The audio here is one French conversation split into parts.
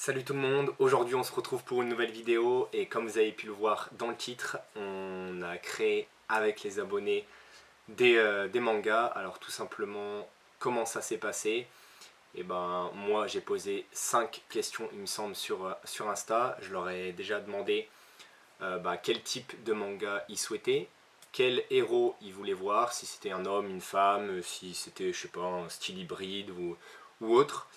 Salut tout le monde, aujourd'hui on se retrouve pour une nouvelle vidéo et comme vous avez pu le voir dans le titre, on a créé avec les abonnés des mangas. Alors tout simplement, comment ça s'est passé? Et ben moi j'ai posé 5 questions il me semble sur Insta. Je leur ai déjà demandé quel type de manga ils souhaitaient, quel héros ils voulaient voir, si c'était un homme, une femme, si c'était je sais pas un style hybride ou autre,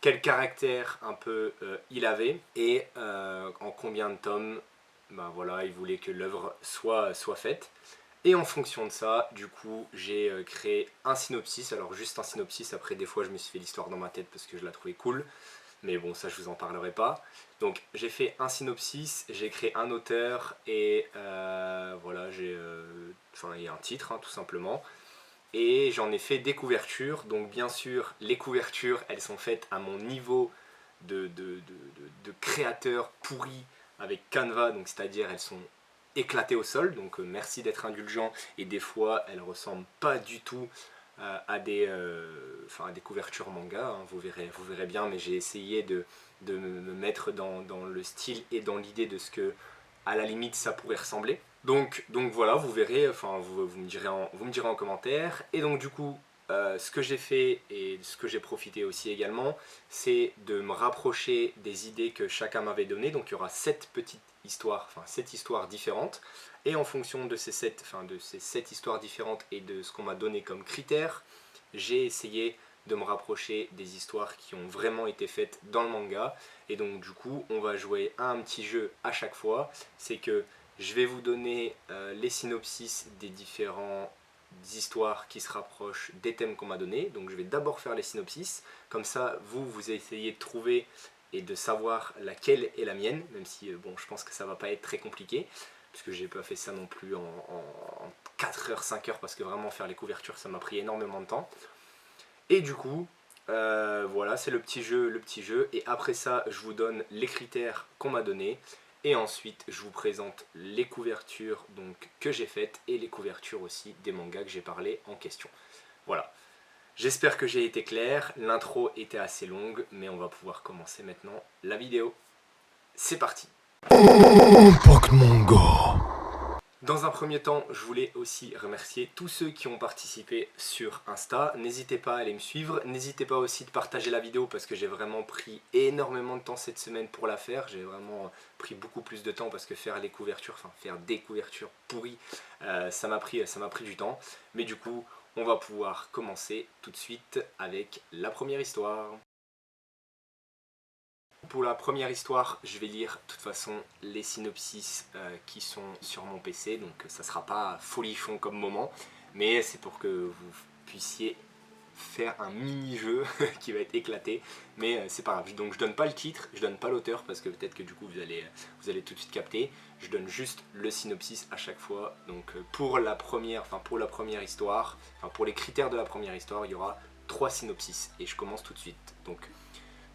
quel caractère un peu il avait et en combien de tomes voilà, il voulait que l'œuvre soit faite. Et en fonction de ça, du coup, j'ai créé un synopsis. Alors juste un synopsis, après des fois je me suis fait l'histoire dans ma tête parce que je la trouvais cool. Mais bon, ça je vous en parlerai pas. Donc j'ai fait un synopsis, j'ai créé un auteur et voilà, il y a un titre tout simplement. Et j'en ai fait des couvertures, donc bien sûr les couvertures elles sont faites à mon niveau de créateur pourri avec Canva, donc c'est-à-dire elles sont éclatées au sol, donc merci d'être indulgent, et des fois elles ressemblent pas du tout à des couvertures manga, hein, vous verrez bien, mais j'ai essayé de me mettre dans le style et dans l'idée de ce que à la limite ça pourrait ressembler. Donc voilà, vous verrez, enfin vous me direz en commentaire. Et donc du coup, ce que j'ai fait et ce que j'ai profité aussi également, c'est de me rapprocher des idées que chacun m'avait données. Donc il y aura 7 petites histoires, enfin 7 histoires différentes. Et en fonction de ces 7 histoires différentes et de ce qu'on m'a donné comme critères, j'ai essayé de me rapprocher des histoires qui ont vraiment été faites dans le manga. Et donc du coup, on va jouer à un petit jeu à chaque fois. C'est que je vais vous donner les synopsis des différentes histoires qui se rapprochent des thèmes qu'on m'a donnés. Donc je vais d'abord faire les synopsis. Comme ça, vous essayez de trouver et de savoir laquelle est la mienne. Même si, bon, je pense que ça va pas être très compliqué. Puisque j'ai pas fait ça non plus en 4 heures, 5 heures. Parce que vraiment faire les couvertures, ça m'a pris énormément de temps. Et du coup, voilà, c'est le petit jeu. Et après ça, je vous donne les critères qu'on m'a donnés. Et ensuite, je vous présente les couvertures donc, que j'ai faites et les couvertures aussi des mangas que j'ai parlé en question. Voilà. J'espère que j'ai été clair. L'intro était assez longue, mais on va pouvoir commencer maintenant la vidéo. C'est parti. Impact Manga. Dans un premier temps, je voulais aussi remercier tous ceux qui ont participé sur Insta. N'hésitez pas à aller me suivre. N'hésitez pas aussi de partager la vidéo parce que j'ai vraiment pris énormément de temps cette semaine pour la faire. J'ai vraiment pris beaucoup plus de temps parce que faire les couvertures, enfin faire des couvertures pourries, ça m'a pris du temps. Mais du coup, on va pouvoir commencer tout de suite avec la première histoire. Pour la première histoire, je vais lire de toute façon les synopsis qui sont sur mon PC, donc ça sera pas folichon comme moment, mais c'est pour que vous puissiez faire un mini-jeu qui va être éclaté, mais c'est pas grave. Donc je donne pas le titre, je donne pas l'auteur parce que peut-être que du coup vous allez tout de suite capter. Je donne juste le synopsis à chaque fois. Donc pour la première histoire, pour les critères de la première histoire, il y aura 3 synopsis et je commence tout de suite. Donc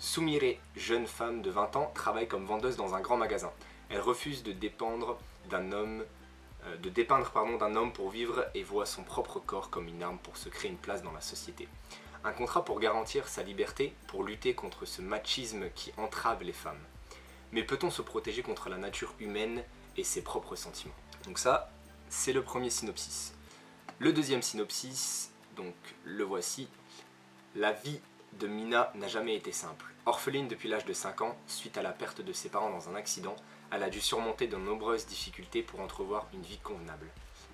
Sumire, jeune femme de 20 ans, travaille comme vendeuse dans un grand magasin. Elle refuse de dépendre d'un homme pour vivre et voit son propre corps comme une arme pour se créer une place dans la société. Un contrat pour garantir sa liberté, pour lutter contre ce machisme qui entrave les femmes. Mais peut-on se protéger contre la nature humaine et ses propres sentiments? Donc ça, c'est le premier synopsis. Le deuxième synopsis, donc le voici. La vie de Mina n'a jamais été simple. Orpheline depuis l'âge de 5 ans, suite à la perte de ses parents dans un accident, elle a dû surmonter de nombreuses difficultés pour entrevoir une vie convenable.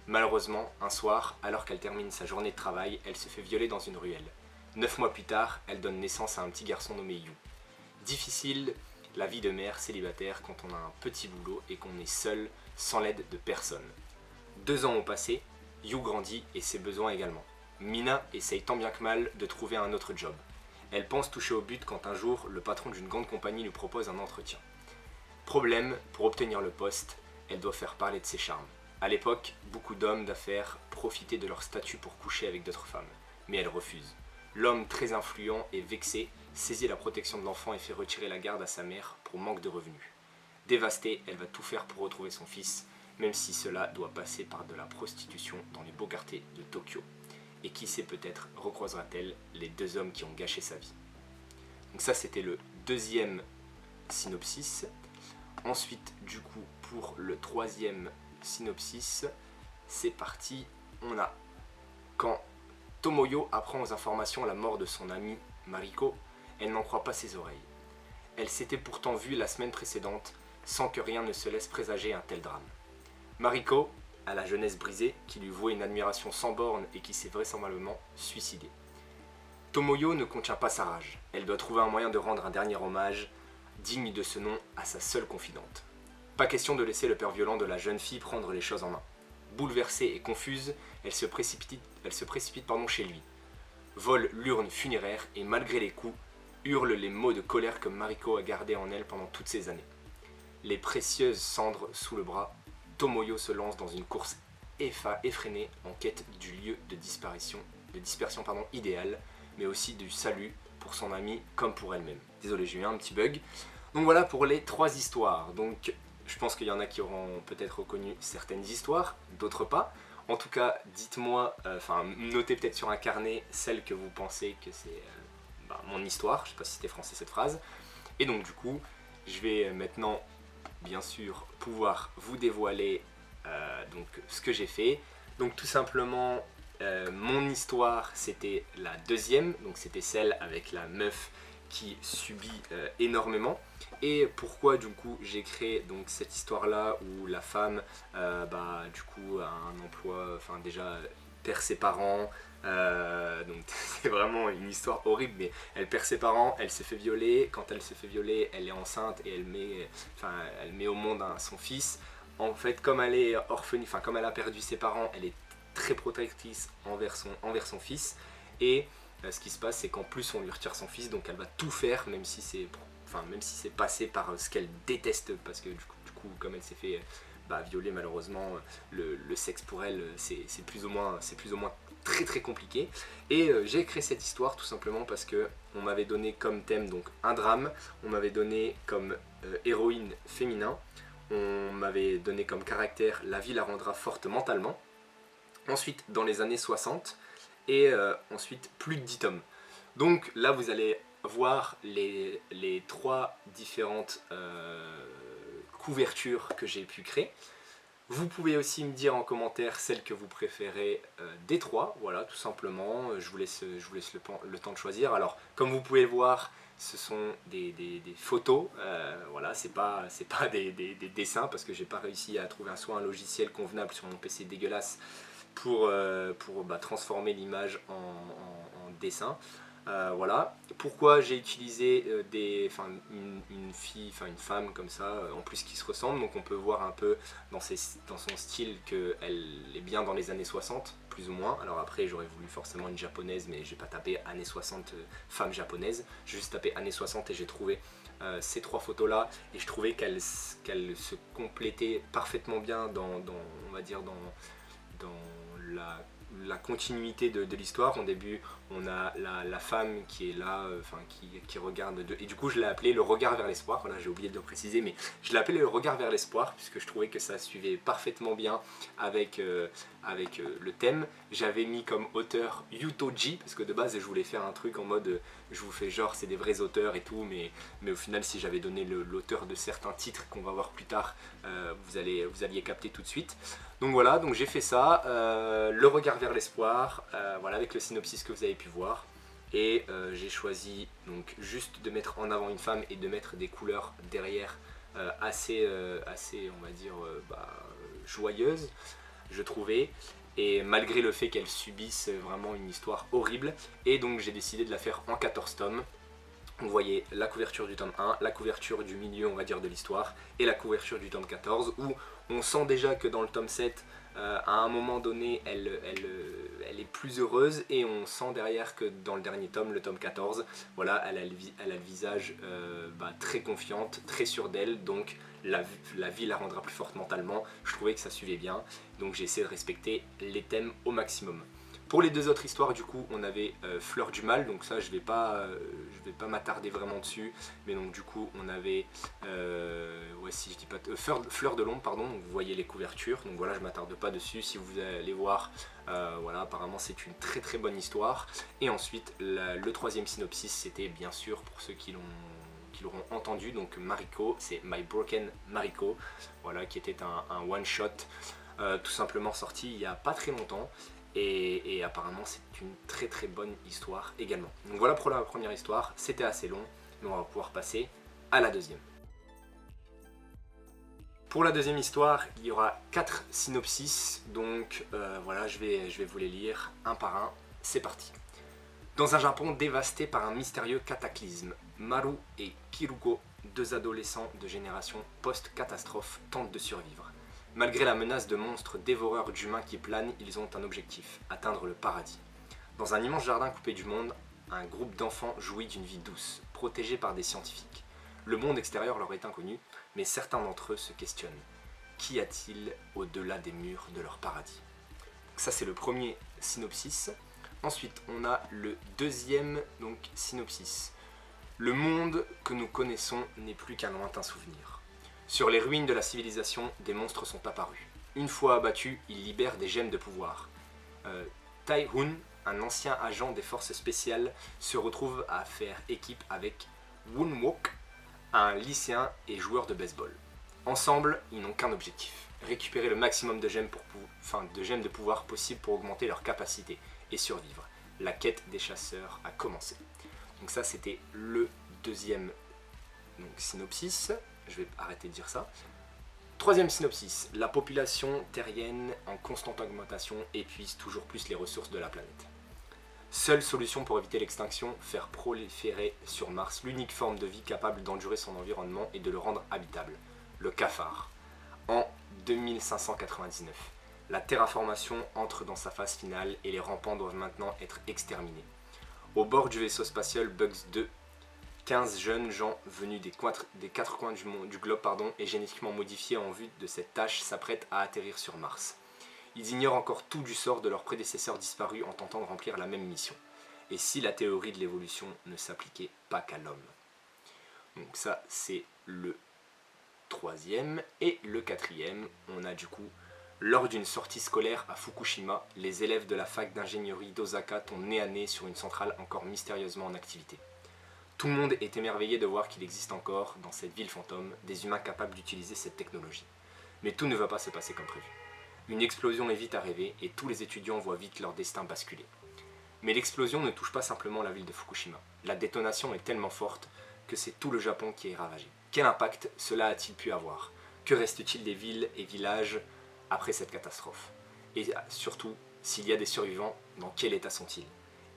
Malheureusement, un soir, alors qu'elle termine sa journée de travail, elle se fait violer dans une ruelle. 9 mois plus tard, elle donne naissance à un petit garçon nommé Yu. Difficile la vie de mère célibataire quand on a un petit boulot et qu'on est seul, sans l'aide de personne. 2 ans ont passé, Yu grandit et ses besoins également. Mina essaye tant bien que mal de trouver un autre job. Elle pense toucher au but quand un jour, le patron d'une grande compagnie lui propose un entretien. Problème, pour obtenir le poste, elle doit faire parler de ses charmes. À l'époque, beaucoup d'hommes d'affaires profitaient de leur statut pour coucher avec d'autres femmes. Mais elle refuse. L'homme très influent et vexé saisit la protection de l'enfant et fait retirer la garde à sa mère pour manque de revenus. Dévastée, elle va tout faire pour retrouver son fils, même si cela doit passer par de la prostitution dans les beaux quartiers de Tokyo. Et qui sait, peut-être recroisera-t-elle les 2 hommes qui ont gâché sa vie. Donc ça, c'était le deuxième synopsis. Ensuite, du coup, pour le troisième synopsis, c'est parti. On a quand Tomoyo apprend aux informations la mort de son amie Mariko, elle n'en croit pas ses oreilles. Elle s'était pourtant vue la semaine précédente, sans que rien ne se laisse présager un tel drame. Mariko, à la jeunesse brisée, qui lui vouait une admiration sans borne et qui s'est vraisemblablement suicidée. Tomoyo ne contient pas sa rage. Elle doit trouver un moyen de rendre un dernier hommage, digne de ce nom, à sa seule confidente. Pas question de laisser le père violent de la jeune fille prendre les choses en main. Bouleversée et confuse, elle se précipite chez lui. Vole l'urne funéraire et malgré les coups, hurle les mots de colère que Mariko a gardés en elle pendant toutes ces années. Les précieuses cendres sous le bras, Tomoyo se lance dans une course effrénée en quête du lieu de dispersion idéal, mais aussi du salut pour son amie comme pour elle-même. Désolé, j'ai eu un petit bug. Donc voilà pour les 3 histoires. Donc je pense qu'il y en a qui auront peut-être reconnu certaines histoires, d'autres pas. En tout cas, dites-moi, notez peut-être sur un carnet celle que vous pensez que c'est mon histoire. Je ne sais pas si c'était français cette phrase. Et donc du coup, je vais maintenant, bien sûr, pouvoir vous dévoiler donc, ce que j'ai fait. Donc tout simplement, mon histoire, c'était la deuxième. Donc c'était celle avec la meuf qui subit énormément. Et pourquoi du coup j'ai créé donc cette histoire là où la femme du coup a un emploi, déjà perd ses parents, donc c'est vraiment une histoire horrible, mais elle perd ses parents, elle se fait violer, quand elle se fait violer elle est enceinte et elle met au monde son fils. En fait, comme elle est orpheline, comme elle a perdu ses parents, elle est très protectrice envers son fils. Et ce qui se passe, c'est qu'en plus on lui retire son fils, donc elle va tout faire, même si c'est passé par ce qu'elle déteste, parce que du coup comme elle s'est fait violer, malheureusement le sexe pour elle c'est plus ou moins très très compliqué. Et j'ai créé cette histoire tout simplement parce que on m'avait donné comme thème donc un drame, on m'avait donné comme héroïne féminin, on m'avait donné comme caractère la vie la rendra forte mentalement. Ensuite dans les années 60 et ensuite plus de 10 tomes. Donc là vous allez voir les 3 différentes couvertures que j'ai pu créer. Vous pouvez aussi me dire en commentaire celle que vous préférez des 3, voilà tout simplement, je vous laisse le temps de choisir. Alors comme vous pouvez le voir, ce sont des photos, voilà, c'est pas des dessins parce que j'ai pas réussi à trouver un logiciel convenable sur mon PC dégueulasse pour transformer l'image en dessin. Voilà. Pourquoi j'ai utilisé une femme comme ça, en plus qui se ressemble, donc on peut voir un peu dans son style qu'elle est bien dans les années 60, plus ou moins. Alors après j'aurais voulu forcément une japonaise, mais j'ai pas tapé années 60 femme japonaise, j'ai juste tapé années 60 et j'ai trouvé ces 3 photos là, et je trouvais qu'elles se complétaient parfaitement bien dans la continuité de l'histoire. Au début on a la femme qui est là, qui regarde, et du coup je l'ai appelé le regard vers l'espoir, voilà, j'ai oublié de le préciser, mais je l'ai appelé le regard vers l'espoir puisque je trouvais que ça suivait parfaitement bien avec le thème. J'avais mis comme auteur Yutoji parce que de base je voulais faire un truc en mode je vous fais genre c'est des vrais auteurs et tout, mais au final si j'avais donné l'auteur de certains titres qu'on va voir plus tard, vous alliez capter tout de suite. Donc voilà, donc j'ai fait ça, le regard vers l'espoir, voilà, avec le synopsis que vous avez pu voir. Et j'ai choisi donc juste de mettre en avant une femme et de mettre des couleurs derrière assez on va dire joyeuses, je trouvais, et malgré le fait qu'elle subisse vraiment une histoire horrible. Et donc j'ai décidé de la faire en 14 tomes. Vous voyez la couverture du tome 1, la couverture du milieu on va dire de l'histoire, et la couverture du tome 14, où on sent déjà que dans le tome 7, à un moment donné, elle est plus heureuse, et on sent derrière que dans le dernier tome, le tome 14, voilà, elle a le visage très confiante, très sûre d'elle, donc la vie la rendra plus forte mentalement. Je trouvais que ça suivait bien, donc j'ai essayé de respecter les thèmes au maximum. Pour les 2 autres histoires, du coup, on avait Fleur du Mal, donc ça je vais pas m'attarder vraiment dessus, mais donc du coup on avait si je dis pas Fleur de l'ombre, pardon, donc vous voyez les couvertures, donc voilà, je m'attarde pas dessus. Si vous allez voir, voilà, apparemment c'est une très très bonne histoire. Et ensuite le 3e synopsis, c'était bien sûr pour ceux qui qui l'auront entendu. Donc Mariko, c'est My Broken Mariko, voilà, qui était un one-shot tout simplement sorti il n'y a pas très longtemps. Et apparemment c'est une très très bonne histoire également. Donc voilà pour la première histoire, c'était assez long, mais on va pouvoir passer à la deuxième. Pour la deuxième histoire, il y aura 4 synopsis, donc voilà, je vais vous les lire un par un, c'est parti. Dans un Japon dévasté par un mystérieux cataclysme, Maru et Kiruko, deux adolescents de génération post-catastrophe, tentent de survivre. Malgré la menace de monstres dévoreurs d'humains qui planent, ils ont un objectif, atteindre le paradis. Dans un immense jardin coupé du monde, un groupe d'enfants jouit d'une vie douce, protégés par des scientifiques. Le monde extérieur leur est inconnu, mais certains d'entre eux se questionnent. Qu'y a-t-il au-delà des murs de leur paradis? Ça c'est le premier synopsis. Ensuite, on a le deuxième synopsis. Le monde que nous connaissons n'est plus qu'un lointain souvenir. Sur les ruines de la civilisation, des monstres sont apparus. Une fois abattus, ils libèrent des gemmes de pouvoir. Tai-hun, un ancien agent des forces spéciales, se retrouve à faire équipe avec Woon-wook, un lycéen et joueur de baseball. Ensemble, ils n'ont qu'un objectif, récupérer le maximum de gemmes, de pouvoir possible pour augmenter leurs capacités et survivre. La quête des chasseurs a commencé. Donc ça c'était le deuxième synopsis, je vais arrêter de dire ça. Troisième synopsis, la population terrienne en constante augmentation épuise toujours plus les ressources de la planète. Seule solution pour éviter l'extinction, faire proliférer sur Mars l'unique forme de vie capable d'endurer son environnement et de le rendre habitable, le cafard. En 2599, la terraformation entre dans sa phase finale et les rampants doivent maintenant être exterminés. Au bord du vaisseau spatial Bugs 2, 15 jeunes gens venus des 4 coins du globe et génétiquement modifiés en vue de cette tâche s'apprêtent à atterrir sur Mars. Ils ignorent encore tout du sort de leurs prédécesseurs disparus en tentant de remplir la même mission. Et si la théorie de l'évolution ne s'appliquait pas qu'à l'homme? Donc ça c'est le troisième. Et le quatrième, on a du coup, lors d'une sortie scolaire à Fukushima, les élèves de la fac d'ingénierie d'Osaka tombent nez à nez sur une centrale encore mystérieusement en activité. Tout le monde est émerveillé de voir qu'il existe encore, dans cette ville fantôme, des humains capables d'utiliser cette technologie. Mais tout ne va pas se passer comme prévu. Une explosion est vite arrivée et tous les étudiants voient vite leur destin basculer. Mais l'explosion ne touche pas simplement la ville de Fukushima. La détonation est tellement forte que c'est tout le Japon qui est ravagé. Quel impact cela a-t-il pu avoir? Que reste-t-il des villes et villages après cette catastrophe? Et surtout, s'il y a des survivants, dans quel état sont-ils?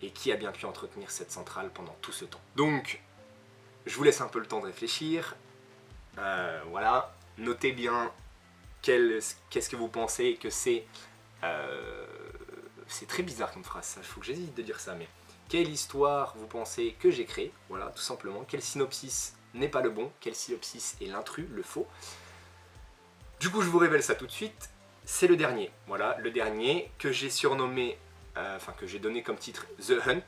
Et qui a bien pu entretenir cette centrale pendant tout ce temps? Donc, je vous laisse un peu le temps de réfléchir. Voilà, notez bien qu'est-ce que vous pensez que c'est. C'est très bizarre comme phrase, ça. Il faut que j'hésite de dire ça, mais quelle histoire vous pensez que j'ai créée? Voilà, tout simplement. Quel synopsis n'est pas le bon? Quel synopsis est l'intrus, le faux? Du coup, je vous révèle ça tout de suite. C'est le dernier. Voilà, le dernier que j'ai surnommé, que j'ai donné comme titre The Hunt.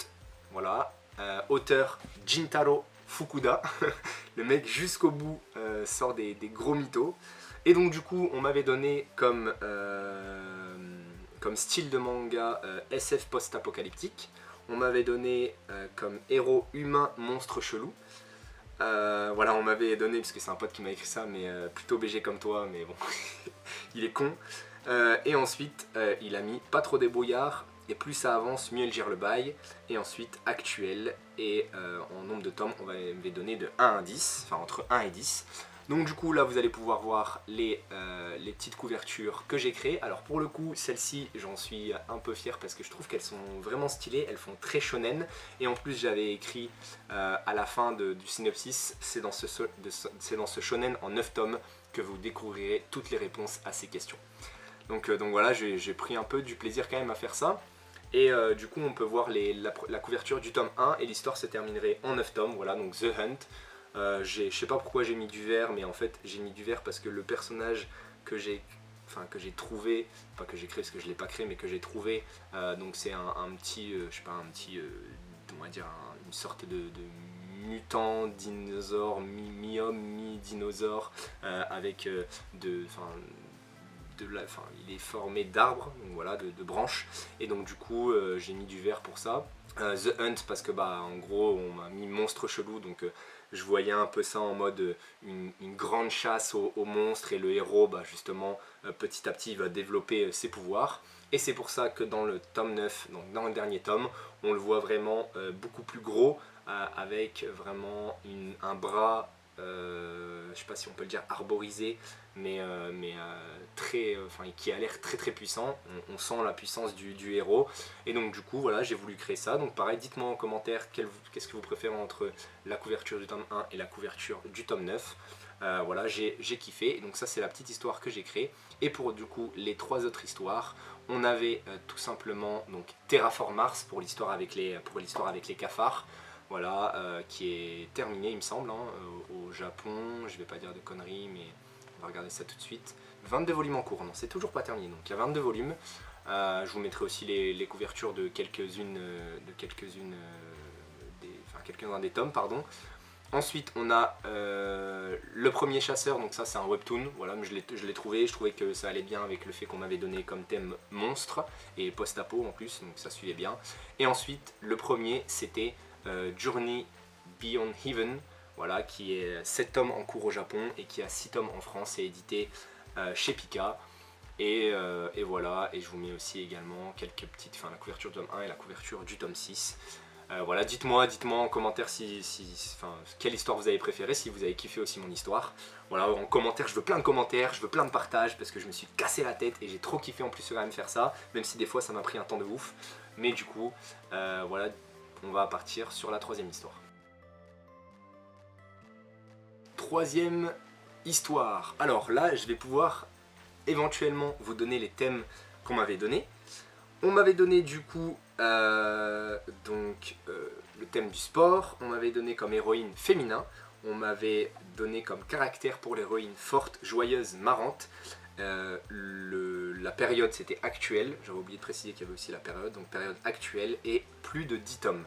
Voilà, auteur Jintaro Fukuda. Le mec jusqu'au bout sort des gros mythos. Et donc du coup, on m'avait donné comme style de manga SF post-apocalyptique. On m'avait donné comme héros humain monstre chelou. Voilà, on m'avait donné, parce que c'est un pote qui m'a écrit ça, mais plutôt BG comme toi, mais bon, il est con. Et ensuite, il a mis pas trop débrouillard, et plus ça avance, mieux il gère le bail. Et ensuite, actuel, et en nombre de tomes, on va donner de 1 à 10, enfin entre 1 et 10. Donc du coup là vous allez pouvoir voir les petites couvertures que j'ai créées. Alors pour le coup celles-ci j'en suis un peu fier parce que je trouve qu'elles sont vraiment stylées, elles font très shonen. Et en plus j'avais écrit à la fin du synopsis, c'est dans ce shonen en 9 tomes que vous découvrirez toutes les réponses à ces questions. Donc voilà, j'ai pris un peu du plaisir quand même à faire ça. Et du coup on peut voir la couverture du tome 1 et l'histoire se terminerait en 9 tomes. Voilà, donc The Hunt. Je sais pas pourquoi j'ai mis du vert, mais en fait j'ai mis du vert parce que le personnage que j'ai trouvé, pas que j'ai créé parce que je l'ai pas créé, mais que j'ai trouvé, donc c'est un petit, je sais pas, on va dire une sorte de mutant dinosaure, mi-homme, mi-dinosaure, avec de enfin, il est formé d'arbres, donc voilà, de branches, et donc du coup j'ai mis du vert pour ça. The Hunt parce que bah en gros on m'a mis monstre chelou, donc je voyais un peu ça en mode une grande chasse aux monstres, et le héros bah justement petit à petit il va développer ses pouvoirs, et c'est pour ça que dans le tome 9, donc dans le dernier tome, on le voit vraiment beaucoup plus gros, avec vraiment un bras, je sais pas si on peut le dire arborisé, mais très, enfin, qui a l'air très très puissant. On sent la puissance du héros, et donc du coup voilà, j'ai voulu créer ça. Donc pareil, dites-moi en commentaire qu'est-ce que vous préférez entre la couverture du tome 1 et la couverture du tome 9. Voilà, j'ai kiffé, donc ça c'est la petite histoire que j'ai créée. Et pour du coup les 3 autres histoires, on avait tout simplement donc Terraform Mars pour l'histoire avec les cafards, voilà, qui est terminé il me semble, hein, au Japon. Je vais pas dire de conneries, mais on va regarder ça tout de suite. 22 volumes en cours, non c'est toujours pas terminé, donc il y a 22 volumes. Je vous mettrai aussi les couvertures de quelques-uns des tomes, pardon. Ensuite on a le premier chasseur, donc ça c'est un webtoon, voilà, mais je l'ai trouvé, je trouvais que ça allait bien avec le fait qu'on m'avait donné comme thème monstre et post-apo en plus, donc ça suivait bien. Et ensuite le premier c'était Journey Beyond Heaven, voilà, qui est 7 tomes en cours au Japon et qui a 6 tomes en France, et édité chez Pika. Et voilà, et je vous mets aussi également quelques petites, enfin la couverture du tome 1 et la couverture du tome 6. Voilà, dites-moi en commentaire quelle histoire vous avez préférée, si vous avez kiffé aussi mon histoire. Voilà, en commentaire, je veux plein de commentaires, je veux plein de partages, parce que je me suis cassé la tête et j'ai trop kiffé en plus quand même faire ça, même si des fois ça m'a pris un temps de ouf. Mais du coup, voilà, on va partir sur la 3e histoire. 3e histoire. Alors là, je vais pouvoir éventuellement vous donner les thèmes qu'on m'avait donnés. On m'avait donné du coup le thème du sport, on m'avait donné comme héroïne féminin, on m'avait donné comme caractère pour l'héroïne forte, joyeuse, marrante. La période c'était actuelle, j'avais oublié de préciser qu'il y avait aussi la période, donc période actuelle, et plus de 10 tomes.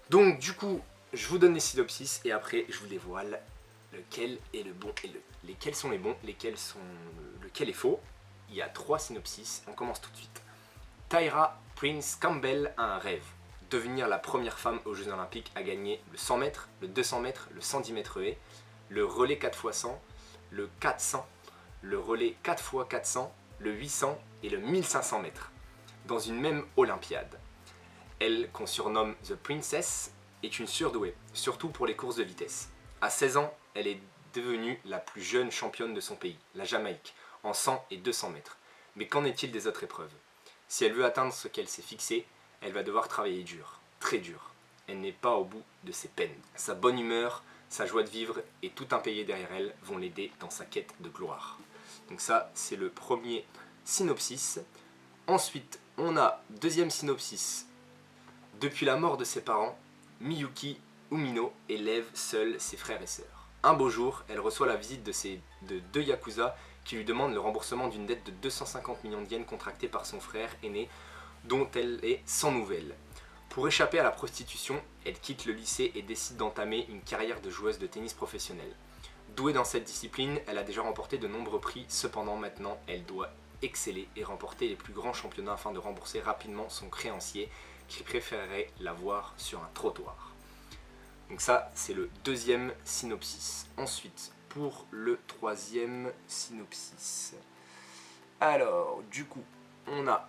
Donc du coup, je vous donne les synopsis et après je vous dévoile lequel est le bon et lesquels sont les bons, lequel est faux. Il y a 3 synopsis, on commence tout de suite. Tyra Prince Campbell a un rêve, devenir la première femme aux Jeux Olympiques à gagner le 100 mètres, le 200 mètres, le 110 mètres haies, le relais 4x100, le 400, le relais 4x400, le 800 et le 1500 mètres, dans une même Olympiade. Elle, qu'on surnomme The Princess, est une surdouée, surtout pour les courses de vitesse. À 16 ans, elle est devenue la plus jeune championne de son pays, la Jamaïque, en 100 et 200 mètres. Mais qu'en est-il des autres épreuves ? Si elle veut atteindre ce qu'elle s'est fixé, elle va devoir travailler dur, très dur. Elle n'est pas au bout de ses peines. Sa bonne humeur, sa joie de vivre et tout impayé derrière elle vont l'aider dans sa quête de gloire. Donc ça, c'est le premier synopsis. Ensuite, on a 2e synopsis. Depuis la mort de ses parents, Miyuki Umino élève seule ses frères et sœurs. Un beau jour, elle reçoit la visite de 2 yakuza qui lui demandent le remboursement d'une dette de 250 millions de yens contractée par son frère aîné, dont elle est sans nouvelles. Pour échapper à la prostitution, elle quitte le lycée et décide d'entamer une carrière de joueuse de tennis professionnelle. Douée dans cette discipline, elle a déjà remporté de nombreux prix, cependant maintenant elle doit exceller et remporter les plus grands championnats afin de rembourser rapidement son créancier qui préférerait la voir sur un trottoir. Donc ça, c'est le 2e synopsis. Ensuite, pour le 3e synopsis. Alors, du coup, on a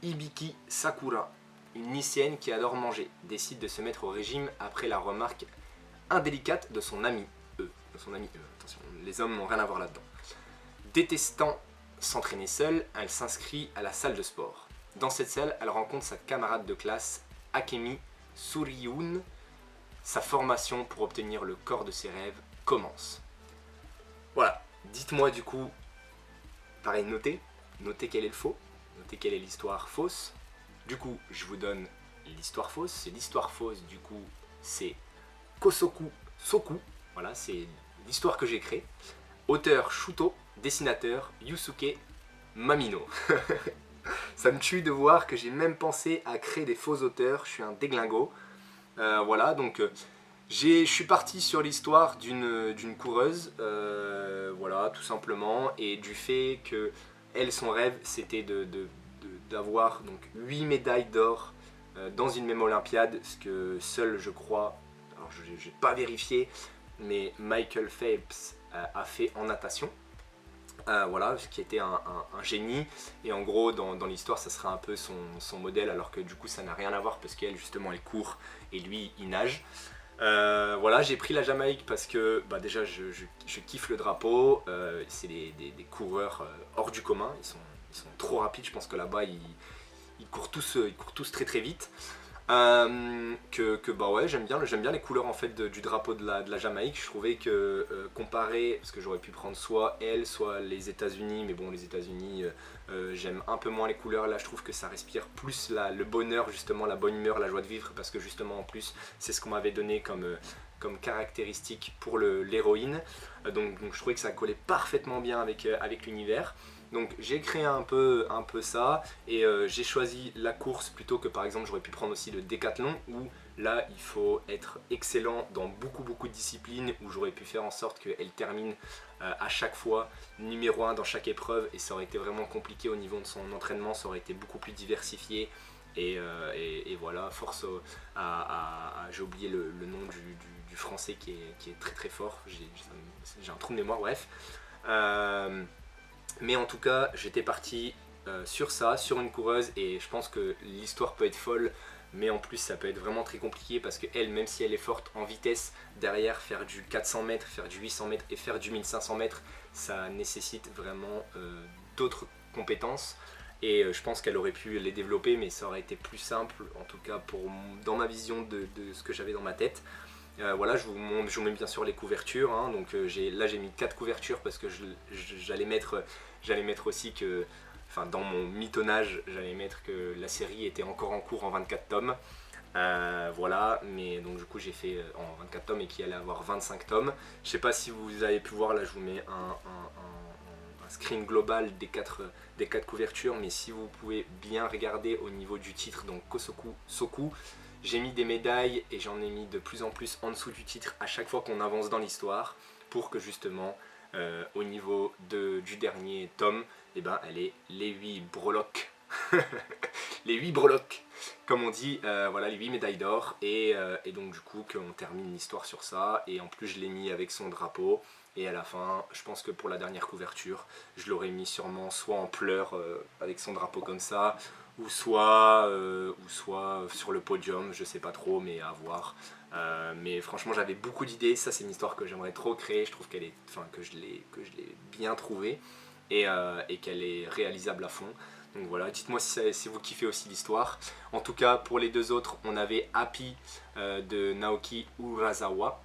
Hibiki Sakura, une lycéenne qui adore manger, décide de se mettre au régime après la remarque indélicate de son ami E. Attention, les hommes n'ont rien à voir là-dedans. Détestant s'entraîner seule, elle s'inscrit à la salle de sport. Dans cette salle, elle rencontre sa camarade de classe, Akemi Suryun. Sa formation pour obtenir le corps de ses rêves commence. Voilà, dites-moi du coup, pareil, notez quel est le faux, notez quelle est l'histoire fausse. Du coup, je vous donne l'histoire fausse. C'est l'histoire fausse, du coup, c'est Kosoku Soku. Voilà, c'est l'histoire que j'ai créée. Auteur Shuto, dessinateur Yusuke Mamino. Ça me tue de voir que j'ai même pensé à créer des faux auteurs, je suis un déglingo. Voilà, donc Je suis parti sur l'histoire d'une coureuse, voilà, tout simplement, et du fait que elle, son rêve, c'était d'avoir donc 8 médailles d'or dans une même Olympiade, ce que seul, je crois, alors je n'ai pas vérifié, mais Michael Phelps a fait en natation. Voilà, qui était un génie, et en gros dans l'histoire ça sera un peu son modèle, alors que du coup ça n'a rien à voir parce qu'elle justement elle court et lui il nage. Voilà, j'ai pris la Jamaïque parce que bah, déjà je kiffe le drapeau, c'est des coureurs hors du commun, ils sont trop rapides, je pense que là-bas ils courent tous très très vite. Bah ouais, j'aime bien les couleurs en fait du drapeau de la Jamaïque. Je trouvais que comparé, parce que j'aurais pu prendre soit elle, soit les États-Unis, mais bon les États-Unis j'aime un peu moins les couleurs. Là je trouve que ça respire plus le bonheur, justement la bonne humeur, la joie de vivre, parce que justement en plus c'est ce qu'on m'avait donné comme caractéristique pour l'héroïne. Donc je trouvais que ça collait parfaitement bien avec l'univers. Donc j'ai créé un peu ça, et j'ai choisi la course plutôt que par exemple j'aurais pu prendre aussi le décathlon, où là il faut être excellent dans beaucoup de disciplines, où j'aurais pu faire en sorte qu'elle termine à chaque fois numéro 1 dans chaque épreuve, et ça aurait été vraiment compliqué au niveau de son entraînement, ça aurait été beaucoup plus diversifié. Et voilà, force j'ai oublié le nom du français qui est très très fort, j'ai un trou de mémoire, bref. Mais en tout cas, j'étais parti sur ça, sur une coureuse, et je pense que l'histoire peut être folle, mais en plus ça peut être vraiment très compliqué parce qu'elle, même si elle est forte en vitesse, derrière faire du 400 mètres, faire du 800 mètres et faire du 1500 mètres, ça nécessite vraiment d'autres compétences. Et je pense qu'elle aurait pu les développer, mais ça aurait été plus simple, en tout cas dans ma vision de ce que j'avais dans ma tête. Voilà, je vous mets bien sûr les couvertures, hein. Donc là j'ai mis 4 couvertures parce que j'allais mettre aussi que, enfin dans mon mitonnage, j'allais mettre que la série était encore en cours en 24 tomes. Voilà, mais donc du coup j'ai fait en 24 tomes et qu'il allait avoir 25 tomes. Je sais pas si vous avez pu voir, là je vous mets un screen global des 4 couvertures, mais si vous pouvez bien regarder au niveau du titre, donc Kosoku Soku, j'ai mis des médailles et j'en ai mis de plus en plus en dessous du titre à chaque fois qu'on avance dans l'histoire, pour que justement au niveau du dernier tome, eh ben, elle est les 8 breloques. Les 8 breloques, comme on dit, voilà, les 8 médailles d'or, et donc du coup qu'on termine l'histoire sur ça, et en plus je l'ai mis avec son drapeau. Et à la fin, je pense que pour la dernière couverture, je l'aurais mis sûrement soit en pleurs avec son drapeau comme ça, ou soit sur le podium, je sais pas trop, mais à voir. Mais franchement j'avais beaucoup d'idées, ça c'est une histoire que j'aimerais trop créer, je trouve qu'elle est, enfin, que je l'ai bien trouvée, et qu'elle est réalisable à fond. Donc voilà, dites-moi si vous kiffez aussi l'histoire. En tout cas pour les deux autres, on avait Happy de Naoki Urasawa.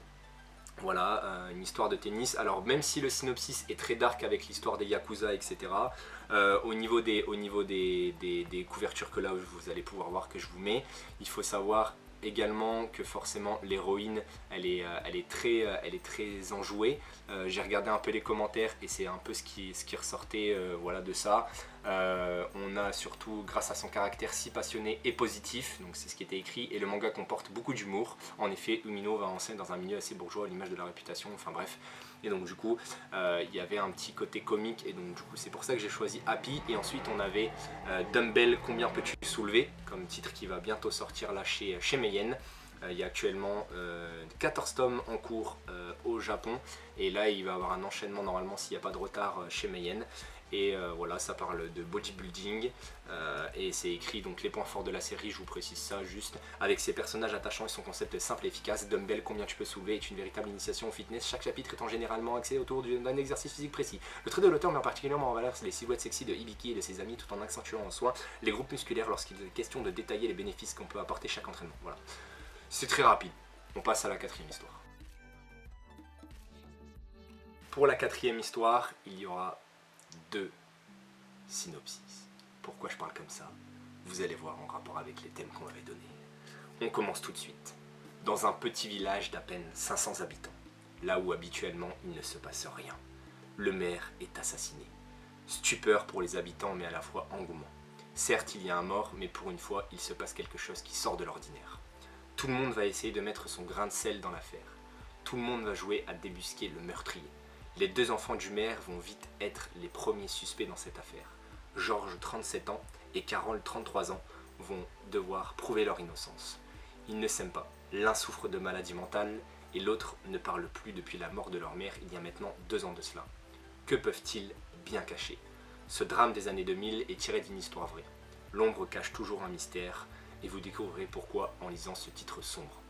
Voilà, une histoire de tennis. Alors même si le synopsis est très dark avec l'histoire des Yakuza, etc., au niveau des couvertures que là vous allez pouvoir voir que je vous mets, il faut savoir également que forcément l'héroïne elle est très enjouée. J'ai regardé un peu les commentaires et c'est un peu ce qui ressortait, voilà, de ça. On a surtout, grâce à son caractère si passionné et positif, donc c'est ce qui était écrit, et le manga comporte beaucoup d'humour. En effet, Umino va en scène dans un milieu assez bourgeois à l'image de la réputation, enfin bref. Et donc du coup, il y avait un petit côté comique, et donc du coup c'est pour ça que j'ai choisi Happy. Et ensuite on avait Dumbbell, combien peux-tu soulever, comme titre qui va bientôt sortir là chez Meijen. Il y a actuellement 14 tomes en cours au Japon, et là il va y avoir un enchaînement normalement s'il n'y a pas de retard chez Meijen. Et voilà, ça parle de bodybuilding, et c'est écrit donc les points forts de la série, je vous précise ça juste, avec ses personnages attachants et son concept simple et efficace. Dumbbell, combien tu peux soulever, est une véritable initiation au fitness, chaque chapitre étant généralement axé autour d'un exercice physique précis. Le trait de l'auteur met particulièrement en valeur les silhouettes sexy de Hibiki et de ses amis, tout en accentuant en soi les groupes musculaires lorsqu'il est question de détailler les bénéfices qu'on peut apporter chaque entraînement. Voilà, c'est très rapide. On passe à la 4e histoire. Pour la 4e histoire, il y aura 2 synopsis. Pourquoi je parle comme ça? Vous allez voir en rapport avec les thèmes qu'on m'avait donnés. On commence tout de suite. Dans un petit village d'à peine 500 habitants, là où habituellement il ne se passe rien, le maire est assassiné. Stupeur pour les habitants, mais à la fois engouement. Certes, il y a un mort, mais pour une fois, il se passe quelque chose qui sort de l'ordinaire. Tout le monde va essayer de mettre son grain de sel dans l'affaire. Tout le monde va jouer à débusquer le meurtrier. Les 2 enfants du maire vont vite être les premiers suspects dans cette affaire. Georges, 37 ans, et Carole, 33 ans, vont devoir prouver leur innocence. Ils ne s'aiment pas. L'un souffre de maladie mentale et l'autre ne parle plus depuis la mort de leur mère il y a maintenant 2 ans de cela. Que peuvent-ils bien cacher? Ce drame des années 2000 est tiré d'une histoire vraie. L'ombre cache toujours un mystère et vous découvrirez pourquoi en lisant ce titre sombre.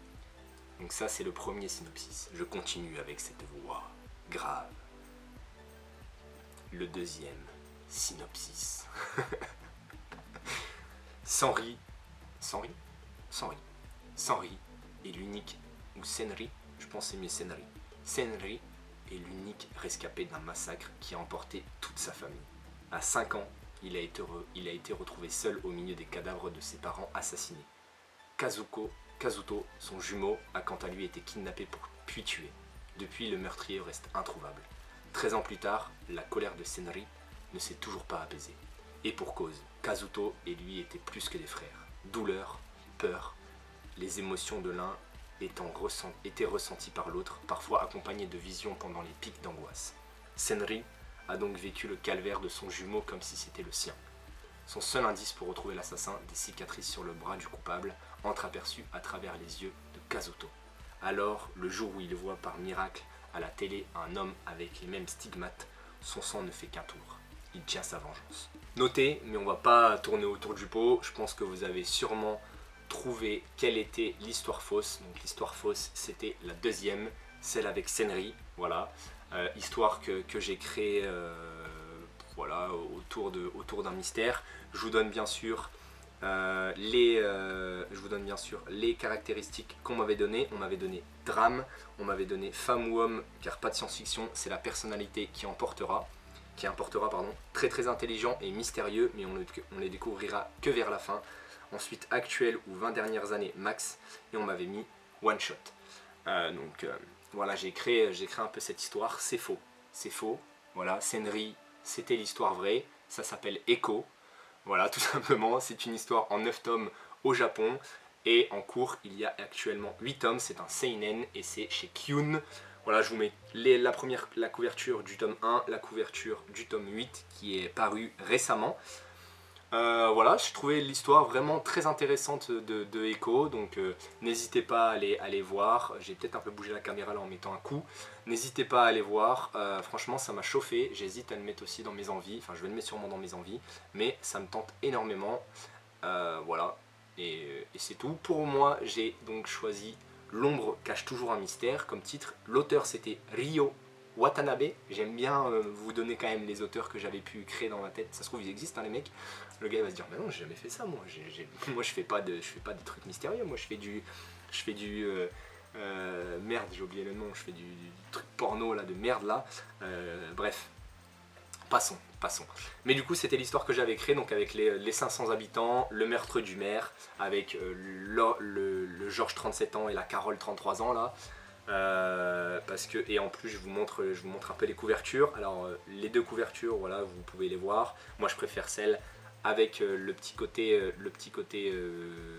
Donc ça c'est le premier synopsis. Je continue avec cette voix grave. Le deuxième synopsis. Senri est l'unique, ou Senri, je pense que c'est mieux Senri. Senri est l'unique rescapé d'un massacre qui a emporté toute sa famille. À 5 ans, il a été retrouvé seul au milieu des cadavres de ses parents assassinés. Kazuto, son jumeau, a quant à lui été kidnappé puis tué. Depuis, le meurtrier reste introuvable. 13 ans plus tard, la colère de Senri ne s'est toujours pas apaisée. Et pour cause, Kazuto et lui étaient plus que des frères. Douleur, peur, les émotions de l'un étaient ressenties par l'autre, parfois accompagnées de visions pendant les pics d'angoisse. Senri a donc vécu le calvaire de son jumeau comme si c'était le sien. Son seul indice pour retrouver l'assassin, des cicatrices sur le bras du coupable, entreaperçues à travers les yeux de Kazuto. Alors, le jour où il voit par miracle à la télé un homme avec les mêmes stigmates, son sang ne fait qu'un tour. Il tient sa vengeance. Notez, mais on va pas tourner autour du pot, je pense que vous avez sûrement trouvé quelle était l'histoire fausse. Donc l'histoire fausse, c'était la deuxième, celle avec Senri, voilà. Histoire que j'ai créée voilà, autour d'un mystère. Je vous donne bien sûr les caractéristiques qu'on m'avait données. On m'avait donné drame, on m'avait donné femme ou homme, car pas de science-fiction, c'est la personnalité qui importera, très très intelligent et mystérieux, mais on les découvrira que vers la fin. Ensuite actuel ou 20 dernières années max, et on m'avait mis one shot. Voilà, j'ai créé un peu cette histoire. C'est faux, voilà. Senri, c'était l'histoire vraie, ça s'appelle Echo, voilà, tout simplement. C'est une histoire en 9 tomes au Japon, et en cours il y a actuellement 8 tomes, c'est un seinen et c'est chez Kyun. Voilà, je vous mets la couverture du tome 1, la couverture du tome 8 qui est paru récemment. Voilà, je trouvais l'histoire vraiment très intéressante de Echo, donc n'hésitez pas à aller voir. J'ai peut-être un peu bougé la caméra là en mettant un coup. N'hésitez pas à aller voir, franchement ça m'a chauffé, j'hésite à le mettre aussi dans mes envies, enfin je vais le mettre sûrement dans mes envies, mais ça me tente énormément. Voilà, et c'est tout. Pour moi, j'ai donc choisi L'ombre cache toujours un mystère comme titre. L'auteur c'était Ryo Watanabe. J'aime bien vous donner quand même les auteurs que j'avais pu créer dans ma tête. Ça se trouve ils existent, hein, les mecs. Le gars va se dire mais non, j'ai jamais fait ça moi. Moi je fais pas des trucs mystérieux. Moi je fais du merde, j'ai oublié le nom. Je fais du truc porno là, de merde là. Bref. Passons. Mais du coup, c'était l'histoire que j'avais créée, donc avec les 500 habitants, le meurtre du maire, avec le Georges 37 ans et la Carole 33 ans là. Et en plus, je vous montre un peu les couvertures. Alors, les deux couvertures, voilà, vous pouvez les voir. Moi, je préfère celle avec le petit côté,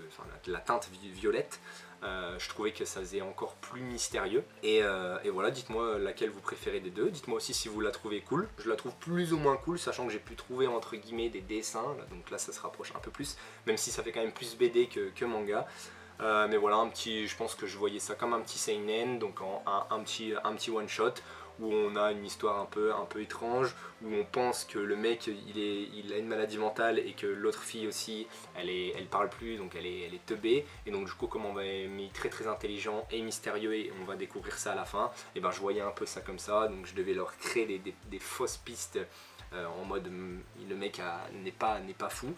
enfin, la teinte violette. Je trouvais que ça faisait encore plus mystérieux. Et voilà, dites-moi laquelle vous préférez des deux. Dites-moi aussi si vous la trouvez cool. Je la trouve plus ou moins cool, sachant que j'ai pu trouver entre guillemets des dessins. Là, donc là, ça se rapproche un peu plus, même si ça fait quand même plus BD que manga. Mais voilà, je pense que je voyais ça comme un petit seinen, donc un petit one shot où on a une histoire un peu étrange, où on pense que le mec il a une maladie mentale et que l'autre fille aussi elle parle plus, donc elle est teubée, et donc du coup comme on va être très très intelligent et mystérieux et on va découvrir ça à la fin, et ben je voyais un peu ça comme ça, donc je devais leur créer des fausses pistes en mode le mec n'est pas fou,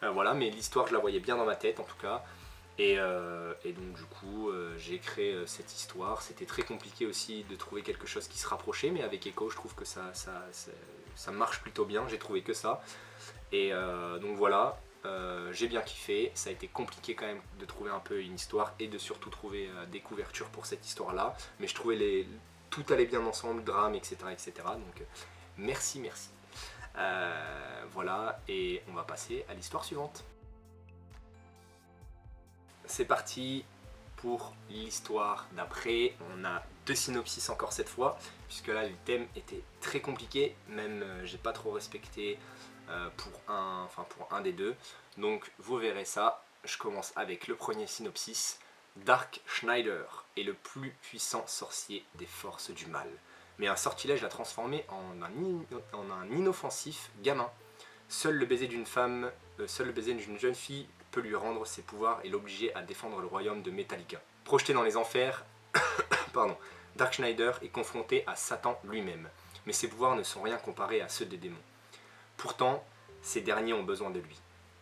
voilà, mais l'histoire je la voyais bien dans ma tête en tout cas. Et donc du coup j'ai créé cette histoire. C'était très compliqué aussi de trouver quelque chose qui se rapprochait, mais avec Echo je trouve que ça marche plutôt bien, j'ai trouvé que ça. Et donc voilà, j'ai bien kiffé. Ça a été compliqué quand même de trouver un peu une histoire et de surtout trouver des couvertures pour cette histoire là, mais je trouvais tout allait bien ensemble, drame, etc. Donc merci. Voilà, et on va passer à l'histoire suivante. C'est parti, pour l'histoire d'après. On a 2 synopsis encore cette fois, puisque là le thème était très compliqué, même j'ai pas trop respecté pour un des deux. Donc vous verrez ça. Je commence avec le premier synopsis. Dark Schneider est le plus puissant sorcier des forces du mal. Mais un sortilège l'a transformé en un inoffensif gamin. Seul le baiser d'une jeune fille peut lui rendre ses pouvoirs et l'obliger à défendre le royaume de Metallica. Projeté dans les enfers, Dark Schneider est confronté à Satan lui-même. Mais ses pouvoirs ne sont rien comparés à ceux des démons. Pourtant, ces derniers ont besoin de lui.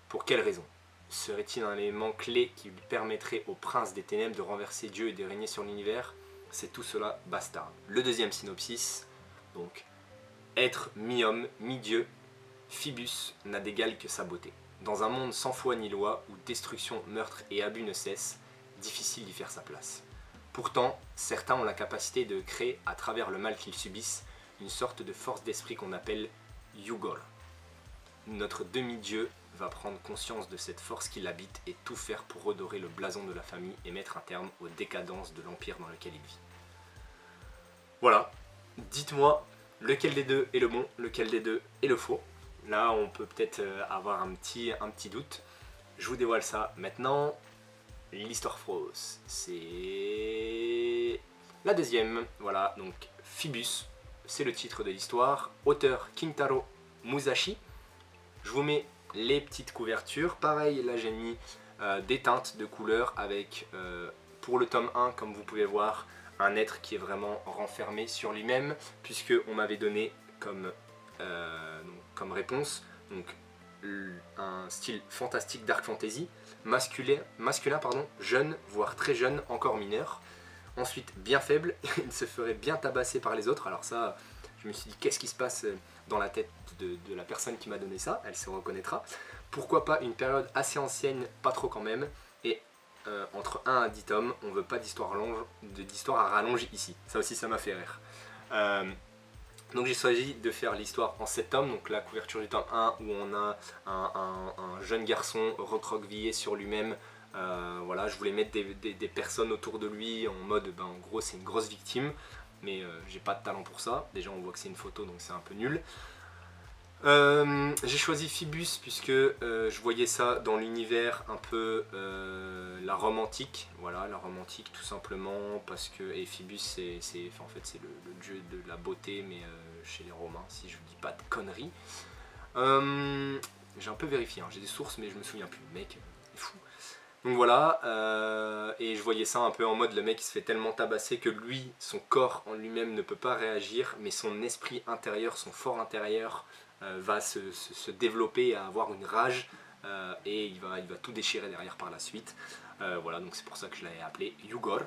Pour quelle raison ? Serait-il un élément clé qui lui permettrait au prince des ténèbres de renverser Dieu et de régner sur l'univers ? C'est tout cela Bastard. Le deuxième synopsis, donc, être mi-homme, mi-dieu, Phoebus n'a d'égal que sa beauté. Dans un monde sans foi ni loi, où destruction, meurtre et abus ne cessent, difficile d'y faire sa place. Pourtant, certains ont la capacité de créer, à travers le mal qu'ils subissent, une sorte de force d'esprit qu'on appelle Yugor. Notre demi-dieu va prendre conscience de cette force qui l'habite et tout faire pour redorer le blason de la famille et mettre un terme aux décadences de l'empire dans lequel il vit. Voilà, dites-moi lequel des deux est le bon, lequel des deux est le faux. Là, on peut peut-être avoir un petit doute. Je vous dévoile ça maintenant. L'histoire fausse, c'est la deuxième. Voilà, donc Phoebus, c'est le titre de l'histoire. Auteur Kintaro Musashi. Je vous mets les petites couvertures. Pareil, là j'ai mis des teintes de couleurs avec, pour le tome 1, comme vous pouvez voir, un être qui est vraiment renfermé sur lui-même, puisque on m'avait donné comme réponse donc, un style fantastique dark fantasy, masculin, jeune, voire très jeune, encore mineur. Ensuite, bien faible, il se ferait bien tabasser par les autres. Alors ça, je me suis dit, qu'est-ce qui se passe dans la tête de la personne qui m'a donné ça, elle se reconnaîtra. Pourquoi pas une période assez ancienne, pas trop quand même, et entre 1 à 10 tomes, on veut pas d'histoire à rallonge ici. Ça aussi, ça m'a fait rire. Donc j'ai choisi de faire l'histoire en 7 tomes, donc la couverture du tome 1 où on a un jeune garçon recroquevillé sur lui-même. Voilà, je voulais mettre des personnes autour de lui en mode, en gros c'est une grosse victime, mais j'ai pas de talent pour ça. Déjà on voit que c'est une photo donc c'est un peu nul. J'ai choisi Phoebus puisque je voyais ça dans l'univers un peu la romantique, voilà, la romantique tout simplement parce que Phoebus c'est en fait c'est le dieu de la beauté mais chez les Romains si je vous dis pas de conneries. J'ai un peu vérifié, hein, j'ai des sources mais je me souviens plus, le mec est fou. Donc voilà, et je voyais ça un peu en mode le mec il se fait tellement tabasser que lui, son corps en lui-même ne peut pas réagir, mais son esprit intérieur, son fort intérieur va se développer à avoir une rage et il va tout déchirer derrière par la suite. Voilà, donc c'est pour ça que je l'avais appelé Yugor.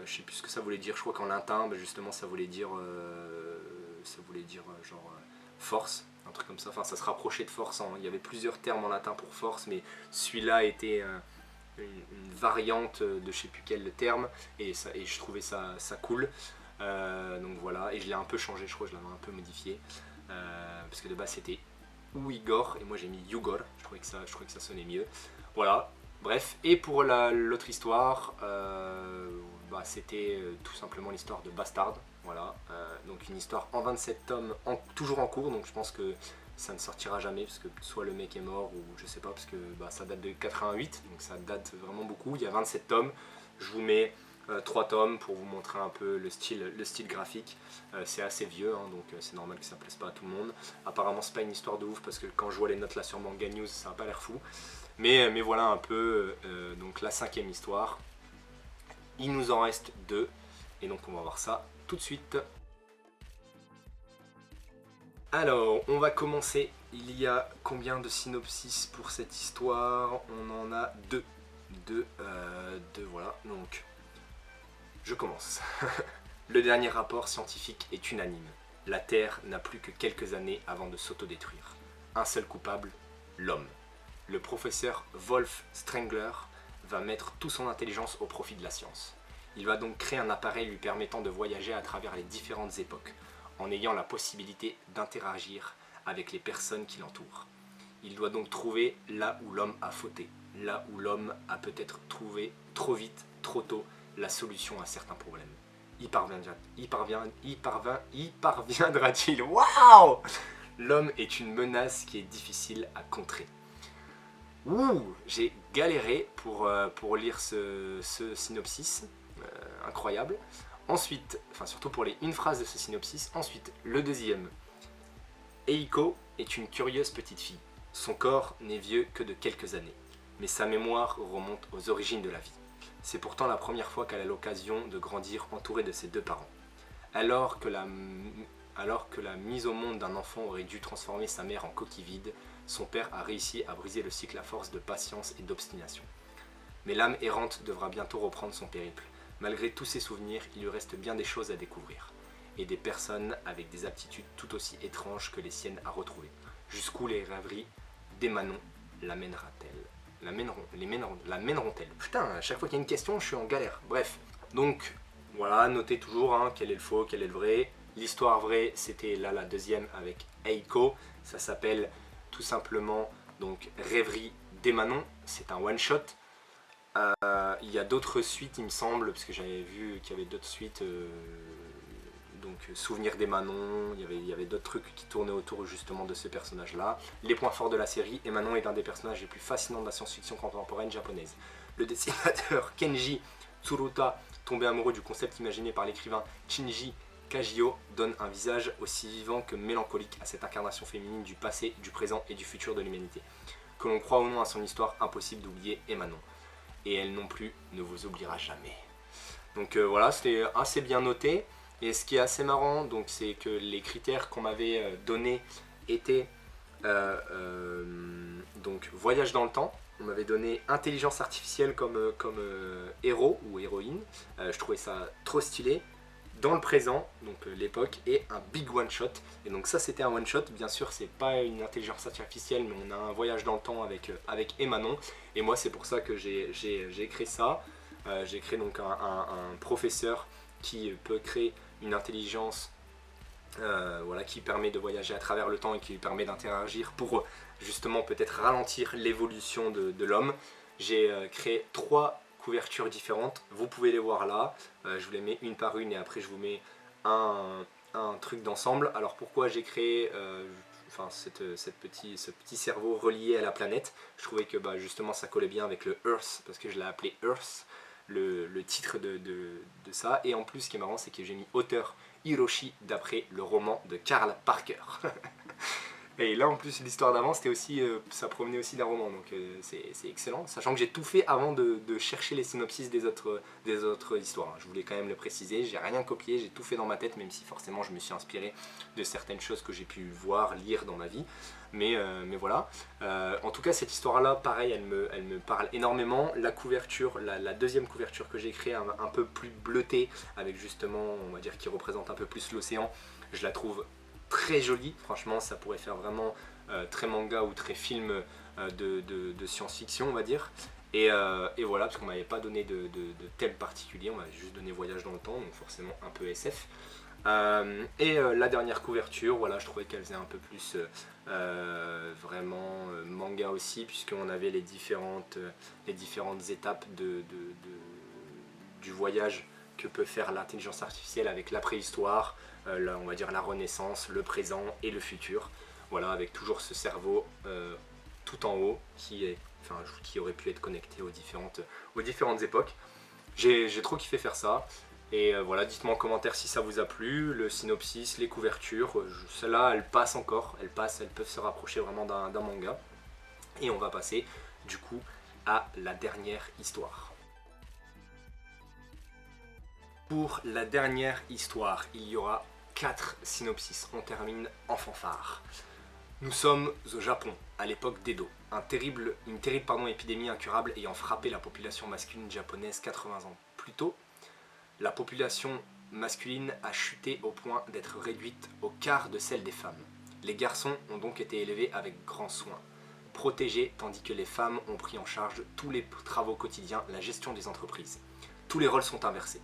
Je sais plus ce que ça voulait dire, je crois qu'en latin, justement ça voulait dire genre force, un truc comme ça. Enfin ça se rapprochait de force, hein. Il y avait plusieurs termes en latin pour force, mais celui-là était une variante de je sais plus quel terme et je trouvais ça cool. Donc voilà, et je l'ai un peu changé, je crois que je l'avais un peu modifié. Parce que de base c'était Ouigor et moi j'ai mis Yugor, je trouvais que ça sonnait mieux. Voilà, bref, et pour l'autre histoire, c'était tout simplement l'histoire de Bastard. Voilà, donc une histoire en 27 tomes, toujours en cours, donc je pense que ça ne sortira jamais parce que soit le mec est mort ou je sais pas, parce que ça date de 88, donc ça date vraiment beaucoup. Il y a 27 tomes, je vous mets 3 tomes pour vous montrer un peu le style graphique. C'est assez vieux, hein, donc c'est normal que ça plaise pas à tout le monde. Apparemment c'est pas une histoire de ouf parce que quand je vois les notes là sur Manga News ça a pas l'air fou. Mais voilà un peu donc la 5e histoire. Il nous en reste 2 et donc on va voir ça tout de suite. Alors, on va commencer. Il y a combien de synopsis pour cette histoire? On en a 2. Deux, voilà. Donc, je commence. Le dernier rapport scientifique est unanime. La Terre n'a plus que quelques années avant de s'autodétruire. Un seul coupable, l'homme. Le professeur Wolf Strangler va mettre toute son intelligence au profit de la science. Il va donc créer un appareil lui permettant de voyager à travers les différentes époques, en ayant la possibilité d'interagir avec les personnes qui l'entourent. Il doit donc trouver là où l'homme a fauté, là où l'homme a peut-être trouvé trop vite, trop tôt, la solution à certains problèmes. Y parviendra-t-il? Waouh! L'homme est une menace qui est difficile à contrer. Ouh, j'ai galéré pour lire ce synopsis, incroyable. Ensuite, enfin surtout pour les une phrase de ce synopsis. Ensuite, le deuxième. Eiko est une curieuse petite fille. Son corps n'est vieux que de quelques années, mais sa mémoire remonte aux origines de la vie. C'est pourtant la première fois qu'elle a l'occasion de grandir entourée de ses deux parents. Alors que la mise au monde d'un enfant aurait dû transformer sa mère en coquille vide, son père a réussi à briser le cycle à force de patience et d'obstination. Mais l'âme errante devra bientôt reprendre son périple. Malgré tous ses souvenirs, il lui reste bien des choses à découvrir, et des personnes avec des aptitudes tout aussi étranges que les siennes à retrouver. Jusqu'où les rêveries d'Emanon la mèneront-elles? Putain, à chaque fois qu'il y a une question, je suis en galère. Bref, donc voilà, notez toujours quel est le faux, quel est le vrai. L'histoire vraie, c'était là la deuxième avec Eiko. Ça s'appelle tout simplement donc Rêverie d'Emanon. C'est un one shot. Il y a d'autres suites, il me semble, parce que j'avais vu qu'il y avait d'autres suites. Donc Souvenir d'Emanon, il y avait d'autres trucs qui tournaient autour justement de ce personnage-là. Les points forts de la série, Emanon est l'un des personnages les plus fascinants de la science-fiction contemporaine japonaise. Le dessinateur Kenji Tsuruta, tombé amoureux du concept imaginé par l'écrivain Shinji Kagio, donne un visage aussi vivant que mélancolique à cette incarnation féminine du passé, du présent et du futur de l'humanité. Que l'on croit ou non à son histoire, impossible d'oublier Emanon. Et elle non plus ne vous oubliera jamais. Donc voilà, c'était assez bien noté. Et ce qui est assez marrant, donc, c'est que les critères qu'on m'avait donnés étaient donc voyage dans le temps. On m'avait donné intelligence artificielle comme héros ou héroïne. Je trouvais ça trop stylé. Dans le présent, donc l'époque, et un big one shot. Et donc ça, c'était un one shot. Bien sûr, c'est pas une intelligence artificielle, mais on a un voyage dans le temps avec Emanon. Et moi, c'est pour ça que j'ai créé ça. J'ai créé donc un professeur qui peut créer une intelligence voilà, qui permet de voyager à travers le temps et qui lui permet d'interagir pour justement peut-être ralentir l'évolution de l'homme. J'ai créé 3 couvertures différentes, vous pouvez les voir là, je vous les mets une par une et après je vous mets un truc d'ensemble. Alors pourquoi j'ai créé ce petit cerveau relié à la planète? Je trouvais que justement ça collait bien avec le Earth, parce que je l'ai appelé Earth, le titre de ça. Et en plus, ce qui est marrant, c'est que j'ai mis auteur Hiroshi d'après le roman de Karl Parker. Et là, en plus, l'histoire d'avant, c'était aussi, ça provenait aussi d'un roman, donc c'est excellent. Sachant que j'ai tout fait avant de chercher les synopsis des autres histoires. Je voulais quand même le préciser, j'ai rien copié, j'ai tout fait dans ma tête, même si forcément je me suis inspiré de certaines choses que j'ai pu voir, lire dans ma vie. Mais voilà. En tout cas, cette histoire-là, pareil, elle me parle énormément. La couverture, la deuxième couverture que j'ai créée, un peu plus bleutée, avec justement, on va dire, qui représente un peu plus l'océan, je la trouve très jolie. Franchement, ça pourrait faire vraiment très manga ou très film de science-fiction, on va dire. Et voilà, parce qu'on m'avait pas donné de thème particulier, on m'avait juste donné voyage dans le temps, donc forcément un peu SF. La dernière couverture, voilà, je trouvais qu'elle faisait un peu plus vraiment manga aussi, puisqu'on avait les différentes étapes du voyage que peut faire l'intelligence artificielle avec la préhistoire, on va dire la Renaissance, le présent et le futur. Voilà, avec toujours ce cerveau tout en haut qui aurait pu être connecté aux différentes époques. J'ai trop kiffé faire ça. Et voilà, dites-moi en commentaire si ça vous a plu, le synopsis, les couvertures. Celles-là, elles passent encore, elles peuvent se rapprocher vraiment d'un manga. Et on va passer du coup à la dernière histoire. Pour la dernière histoire, il y aura 4 synopsis. On termine en fanfare. Nous sommes au Japon, à l'époque d'Edo. Une terrible épidémie incurable ayant frappé la population masculine japonaise 80 ans plus tôt. La population masculine a chuté au point d'être réduite au quart de celle des femmes. Les garçons ont donc été élevés avec grand soin, protégés, tandis que les femmes ont pris en charge tous les travaux quotidiens, la gestion des entreprises. Tous les rôles sont inversés.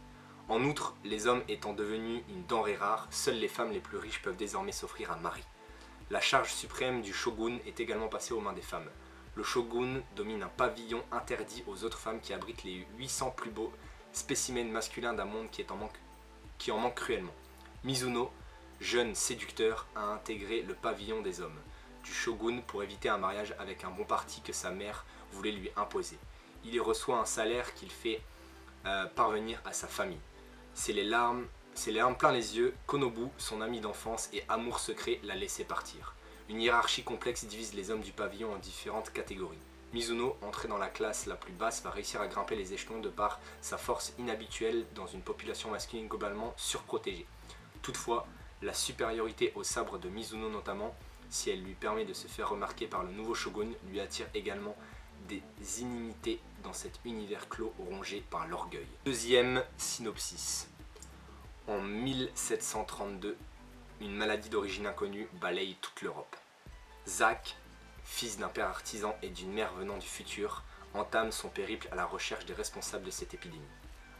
En outre, les hommes étant devenus une denrée rare, seules les femmes les plus riches peuvent désormais s'offrir un mari. La charge suprême du shogun est également passée aux mains des femmes. le shogun domine un pavillon interdit aux autres femmes qui abritent les 800 plus beaux spécimens masculins d'un monde qui en manque cruellement. Mizuno, jeune séducteur, a intégré le pavillon des hommes du shogun pour éviter un mariage avec un bon parti que sa mère voulait lui imposer. Il y reçoit un salaire qu'il fait parvenir à sa famille. C'est les larmes plein les yeux, Konobu, son ami d'enfance et amour secret, l'a laissé partir. Une hiérarchie complexe divise les hommes du pavillon en différentes catégories. Mizuno, entré dans la classe la plus basse, va réussir à grimper les échelons de par sa force inhabituelle dans une population masculine globalement surprotégée. Toutefois, la supériorité au sabre de Mizuno notamment, si elle lui permet de se faire remarquer par le nouveau shogun, lui attire également des inimitiés dans cet univers clos rongé par l'orgueil. Deuxième synopsis. En 1732, une maladie d'origine inconnue balaye toute l'Europe. Zach, fils d'un père artisan et d'une mère venant du futur, entame son périple à la recherche des responsables de cette épidémie.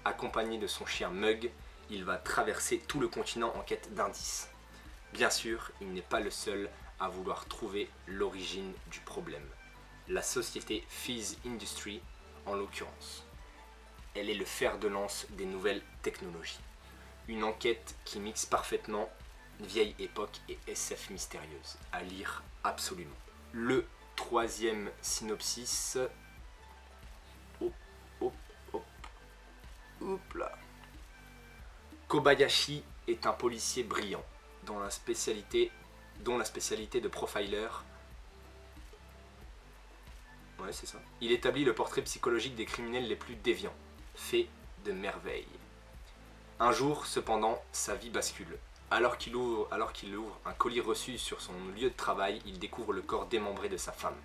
Accompagné de son chien Mug, il va traverser tout le continent en quête d'indices. Bien sûr, il n'est pas le seul à vouloir trouver l'origine du problème. La société Fizz Industries, en l'occurrence. Elle est le fer de lance des nouvelles technologies. Une enquête qui mixe parfaitement vieille époque et SF mystérieuse. À lire absolument. Le troisième synopsis. Hop là. Kobayashi est un policier brillant, dont la spécialité de profiler. Ouais, c'est ça. Il établit le portrait psychologique des criminels les plus déviants, fait de merveilles. Un jour, cependant, sa vie bascule. Alors qu'il ouvre un colis reçu sur son lieu de travail, il découvre le corps démembré de sa femme.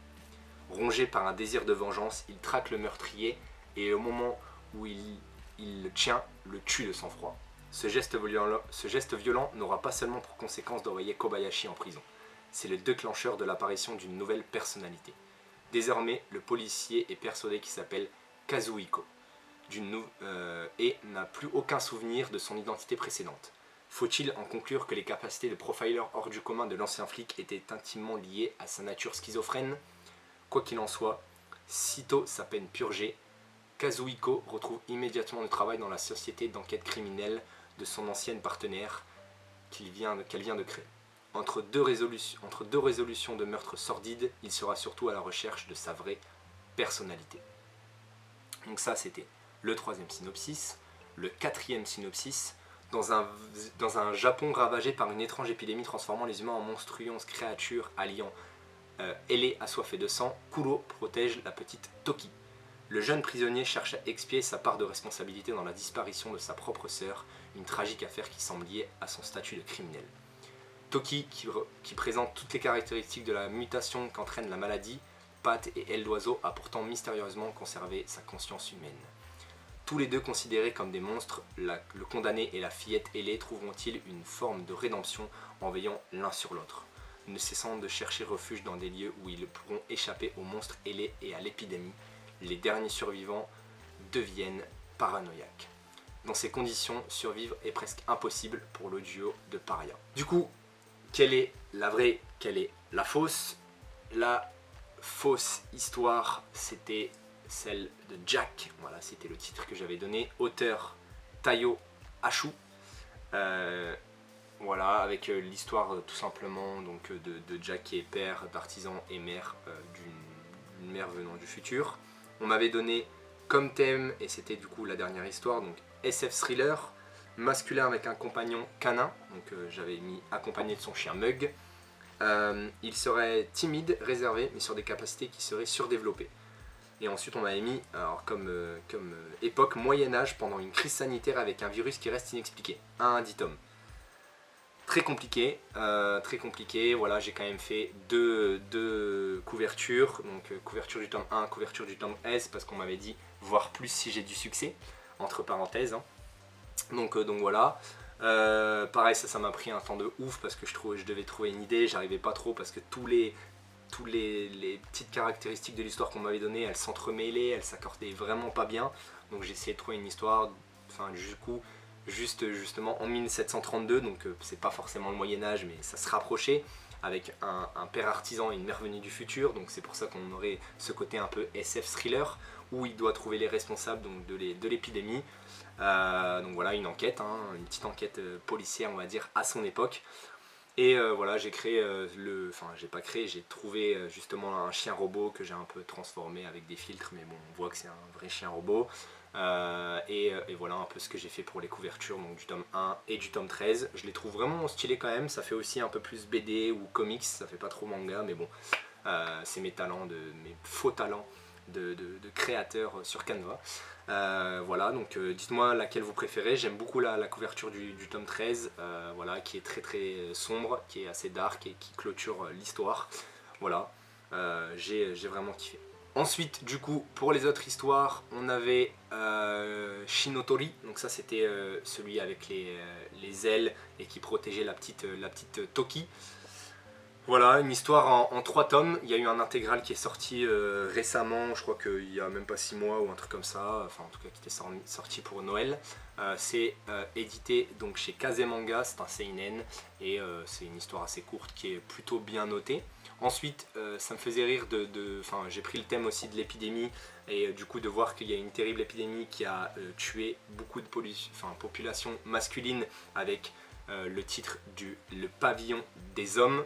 Rongé par un désir de vengeance, il traque le meurtrier et au moment où il le tient, le tue de sang-froid. Ce geste violent n'aura pas seulement pour conséquence d'envoyer Kobayashi en prison. C'est le déclencheur de l'apparition d'une nouvelle personnalité. Désormais, le policier est persuadé qu'il s'appelle Kazuhiko et n'a plus aucun souvenir de son identité précédente. Faut-il en conclure que les capacités de profiler hors du commun de l'ancien flic étaient intimement liées à sa nature schizophrène? Quoi qu'il en soit, sitôt sa peine purgée, Kazuhiko retrouve immédiatement le travail dans la société d'enquête criminelle de son ancienne partenaire qu'elle vient de créer. Entre deux résolutions de meurtres sordides, il sera surtout à la recherche de sa vraie personnalité. Donc ça, c'était le troisième synopsis. Le quatrième synopsis, dans un Japon ravagé par une étrange épidémie transformant les humains en monstrueuses créatures alliant ailés assoiffés de sang, Kuro protège la petite Toki. Le jeune prisonnier cherche à expier sa part de responsabilité dans la disparition de sa propre sœur, une tragique affaire qui semble liée à son statut de criminel. Toki, qui présente toutes les caractéristiques de la mutation qu'entraîne la maladie, pattes et ailes d'oiseau, a pourtant mystérieusement conservé sa conscience humaine. Tous les deux considérés comme des monstres, le condamné et la fillette ailée trouveront-ils une forme de rédemption en veillant l'un sur l'autre, ne cessant de chercher refuge dans des lieux où ils pourront échapper aux monstres ailés et à l'épidémie. Les derniers survivants deviennent paranoïaques. Dans ces conditions, survivre est presque impossible pour le duo de parias. Du coup, quelle est la vraie, quelle est la fausse? La fausse histoire, c'était celle de Jack. Voilà, c'était le titre que j'avais donné. Auteur Taiyo Ashu. Voilà, avec l'histoire tout simplement donc, de Jack qui est père d'artisan et mère d'une mère venant du futur. On m'avait donné comme thème, et c'était du coup la dernière histoire, donc SF thriller, masculin avec un compagnon canin, donc j'avais mis accompagné de son chien Mug. Il serait timide, réservé, mais sur des capacités qui seraient surdéveloppées. Et ensuite on m'avait mis alors, comme époque Moyen-Âge pendant une crise sanitaire avec un virus qui reste inexpliqué. 1 à 10 tomes. Très compliqué, voilà, j'ai quand même fait deux couvertures, donc couverture du tome 1, couverture du tome S, parce qu'on m'avait dit voir plus si j'ai du succès, entre parenthèses. Hein. Donc voilà, pareil ça m'a pris un temps de ouf parce que je devais trouver une idée, j'arrivais pas trop parce que tous les petites caractéristiques de l'histoire qu'on m'avait donné, elles s'entremêlaient, elles s'accordaient vraiment pas bien, donc j'ai essayé de trouver une histoire, enfin du coup, justement en 1732, donc c'est pas forcément le Moyen-Âge, mais ça se rapprochait, avec un père artisan et une mère venue du futur, donc c'est pour ça qu'on aurait ce côté un peu SF thriller, où il doit trouver les responsables donc, de l'épidémie. Donc voilà, une enquête, hein, une petite enquête policière on va dire à son époque. Et voilà, j'ai créé j'ai pas créé, j'ai trouvé justement un chien robot que j'ai un peu transformé avec des filtres, mais bon, on voit que c'est un vrai chien robot. Et voilà un peu ce que j'ai fait pour les couvertures donc du tome 1 et du tome 13. Je les trouve vraiment stylés quand même, ça fait aussi un peu plus BD ou comics, ça fait pas trop manga, mais bon, c'est mes talents, mes faux talents de créateur sur Canva. Voilà, donc dites-moi laquelle vous préférez. J'aime beaucoup la couverture du tome 13, voilà, qui est très très sombre, qui est assez dark et qui clôture l'histoire. Voilà, j'ai vraiment kiffé. Ensuite, du coup, pour les autres histoires, on avait Shinotori, donc ça c'était celui avec les ailes et qui protégeait la petite Toki. Voilà, une histoire en 3 tomes. Il y a eu un intégral qui est sorti récemment, je crois qu'il y a même pas 6 mois ou un truc comme ça, enfin en tout cas qui était sorti pour Noël. C'est édité donc chez Kazemanga, c'est un seinen et c'est une histoire assez courte qui est plutôt bien notée. Ensuite, ça me faisait rire j'ai pris le thème aussi de l'épidémie et du coup de voir qu'il y a une terrible épidémie qui a tué beaucoup de population masculine avec le titre Le pavillon des hommes.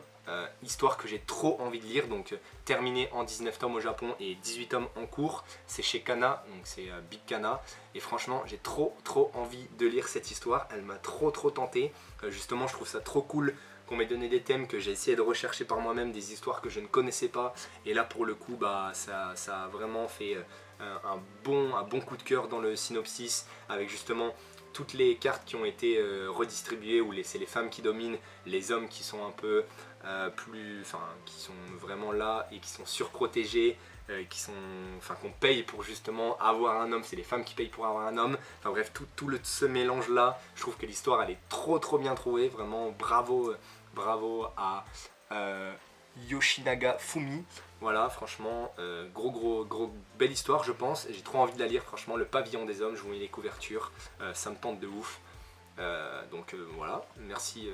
Histoire que j'ai trop envie de lire, donc terminé en 19 tomes au Japon et 18 tomes en cours, c'est chez Kana, donc c'est Big Kana, et franchement j'ai trop envie de lire cette histoire, elle m'a trop tenté, justement je trouve ça trop cool qu'on m'ait donné des thèmes que j'ai essayé de rechercher par moi-même, des histoires que je ne connaissais pas, et là pour le coup bah, ça a vraiment fait un bon coup de cœur dans le synopsis, avec justement toutes les cartes qui ont été redistribuées, où c'est les femmes qui dominent, les hommes qui sont un peu qui sont vraiment là et qui sont surprotégés, qu'on paye pour justement avoir un homme, c'est les femmes qui payent pour avoir un homme, enfin bref, ce mélange là, je trouve que l'histoire elle est trop bien trouvée, vraiment bravo à Yoshinaga Fumi, voilà franchement, gros belle histoire je pense, j'ai trop envie de la lire franchement, Le pavillon des hommes, je vous mets les couvertures, ça me tente de ouf. Voilà, merci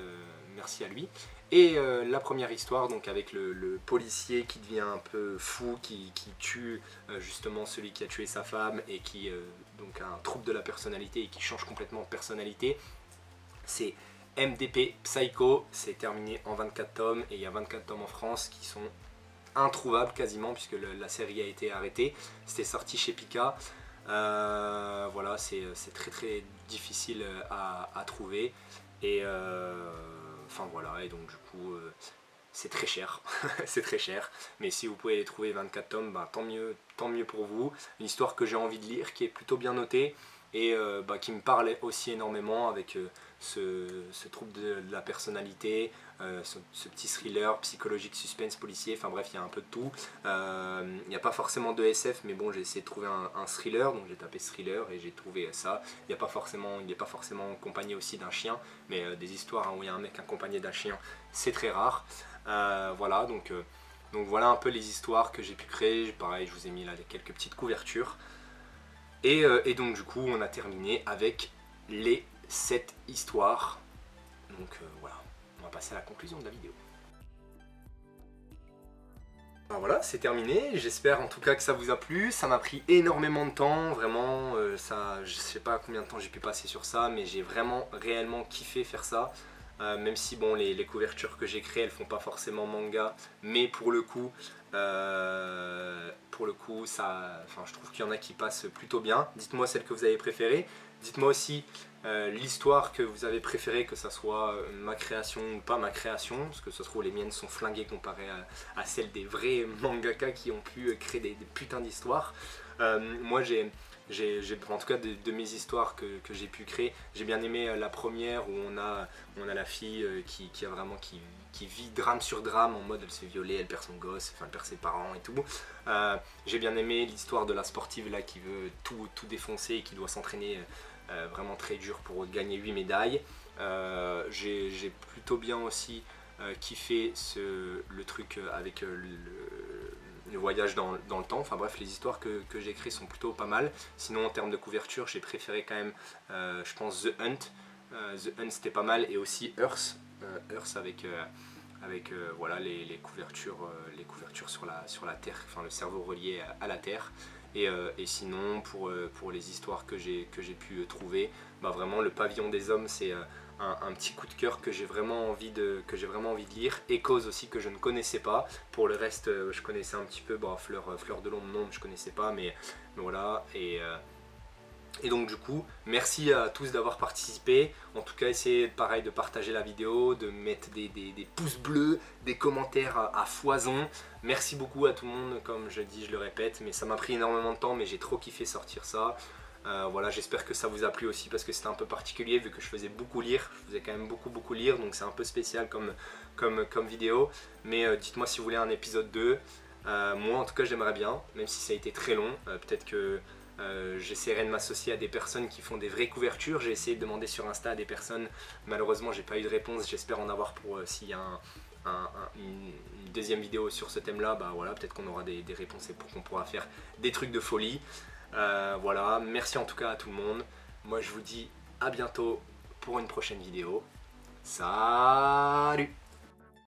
à lui. Et la première histoire, donc avec le policier qui devient un peu fou, qui tue justement celui qui a tué sa femme et qui donc a un trouble de la personnalité et qui change complètement de personnalité, c'est MDP Psycho, c'est terminé en 24 tomes et il y a 24 tomes en France qui sont introuvables quasiment puisque la série a été arrêtée. C'était sorti chez Pika. Voilà, c'est très difficile à trouver et enfin voilà, et donc du coup c'est très cher c'est très cher, mais si vous pouvez les trouver 24 tomes, bah, tant mieux pour vous. Une histoire que j'ai envie de lire, qui est plutôt bien notée et qui me parle aussi énormément avec ce trouble de la personnalité, ce petit thriller psychologique, suspense, policier, enfin bref il y a un peu de tout. Il n'y a pas forcément de SF, mais bon j'ai essayé de trouver un thriller, donc j'ai tapé thriller et j'ai trouvé ça. Il n'est pas forcément accompagné aussi d'un chien, mais des histoires hein, où il y a un mec accompagné d'un chien, c'est très rare. Voilà, donc voilà un peu les histoires que j'ai pu créer. Pareil, je vous ai mis là quelques petites couvertures. Et donc du coup on a terminé avec les 7 histoires. Donc voilà, on va passer à la conclusion de la vidéo. Alors voilà, c'est terminé, j'espère en tout cas que ça vous a plu, ça m'a pris énormément de temps, vraiment, je sais pas combien de temps j'ai pu passer sur ça, mais j'ai vraiment réellement kiffé faire ça, même si bon, les couvertures que j'ai créées, elles font pas forcément manga, mais pour le coup, je trouve qu'il y en a qui passent plutôt bien. Dites-moi celle que vous avez préférée, dites-moi aussi l'histoire que vous avez préférée, que ça soit ma création ou pas ma création, parce que ça se trouve les miennes sont flinguées comparées à celles des vrais mangaka qui ont pu créer des putains d'histoires. Moi en tout cas de mes histoires que j'ai pu créer, j'ai bien aimé la première où on a la fille qui vit drame sur drame, en mode elle se fait violer, elle perd son gosse, enfin elle perd ses parents et tout. J'ai bien aimé l'histoire de la sportive là qui veut tout défoncer et qui doit s'entraîner vraiment très dur pour gagner 8 médailles. J'ai plutôt bien aussi kiffé le truc avec le voyage dans le temps. Enfin bref, les histoires que j'ai écrites sont plutôt pas mal. Sinon en termes de couverture, j'ai préféré quand même, je pense, The Hunt. The Hunt c'était pas mal, et aussi Earth avec avec voilà, les couvertures sur la Terre, enfin le cerveau relié à la Terre. Et sinon, pour les histoires que j'ai pu trouver, bah vraiment le pavillon des hommes, c'est un petit coup de cœur que j'ai vraiment envie de lire. Et Cause aussi, que je ne connaissais pas. Pour le reste, je connaissais un petit peu, bon, Fleur de l'ombre, non, je connaissais pas, mais voilà. Et donc du coup, merci à tous d'avoir participé. En tout cas, essayez pareil de partager la vidéo, de mettre des pouces bleus, des commentaires à foison. Merci beaucoup à tout le monde, comme je dis, je le répète, mais ça m'a pris énormément de temps, mais j'ai trop kiffé sortir ça. Voilà, j'espère que ça vous a plu aussi parce que c'était un peu particulier vu que je faisais beaucoup lire. Je faisais quand même beaucoup lire, donc c'est un peu spécial comme vidéo. Mais dites-moi si vous voulez un épisode 2. Moi en tout cas j'aimerais bien, même si ça a été très long. Peut-être que j'essaierai de m'associer à des personnes qui font des vraies couvertures. J'ai essayé de demander sur Insta à des personnes, malheureusement j'ai pas eu de réponse. J'espère en avoir pour s'il y a une deuxième vidéo sur ce thème là, bah voilà, peut-être qu'on aura des réponses et pour qu'on pourra faire des trucs de folie. Voilà, merci en tout cas à tout le monde. Moi je vous dis à bientôt pour une prochaine vidéo. Salut!